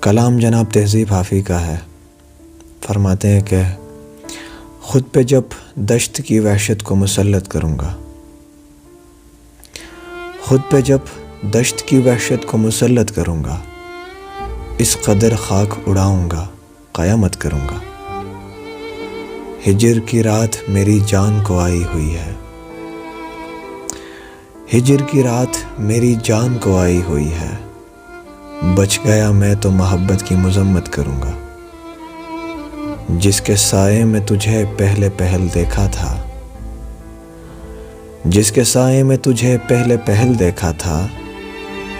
کلام جناب تہذیب حافی کا ہے، فرماتے ہیں کہ خود پہ جب دشت کی وحشت کو مسلط کروں گا، خود پہ جب دشت کی وحشت کو مسلط کروں گا، اس قدر خاک اڑاؤں گا، قیامت کروں گا۔ ہجر کی رات میری جان کو آئی ہوئی ہے، ہجر کی رات میری جان کو آئی ہوئی ہے، بچ گیا میں تو محبت کی مذمت کروں گا۔ جس کے سائے میں تجھے پہلے پہل دیکھا تھا، جس کے سائے میں تجھے پہلے پہل دیکھا تھا،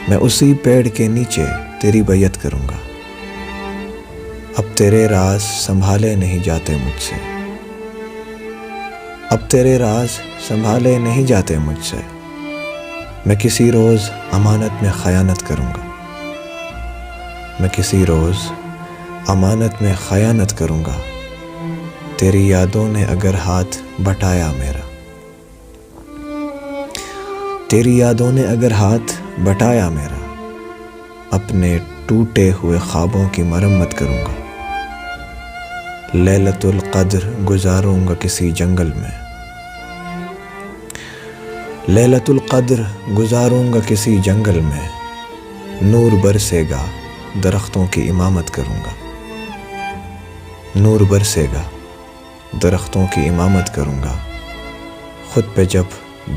میں اسی پیڑ کے نیچے تیری بیعت کروں گا۔ اب تیرے راز سنبھالے نہیں جاتے مجھ سے، اب تیرے راز سنبھالے نہیں جاتے مجھ سے، میں کسی روز امانت میں خیانت کروں گا، میں کسی روز امانت میں خیانت کروں گا۔ تیری یادوں نے اگر ہاتھ بٹایا میرا، تیری یادوں نے اگر ہاتھ بٹایا میرا، اپنے ٹوٹے ہوئے خوابوں کی مرمت کروں گا۔ لیلۃ القدر گزاروں گا کسی جنگل میں، لیلۃ القدر گزاروں گا کسی جنگل میں، نور برسے گا درختوں کی امامت کروں گا، نور برسے گا درختوں کی امامت کروں گا۔ خود پہ جب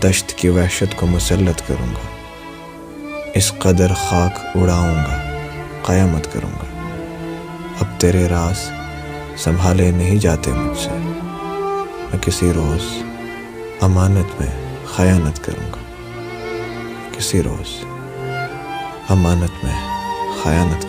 دشت کی وحشت کو مسلط کروں گا، اس قدر خاک اڑاؤں گا، قیامت کروں گا۔ اب تیرے راز سنبھالے نہیں جاتے مجھ سے، میں کسی روز امانت میں خیانت کروں گا، کسی روز امانت میں خیانت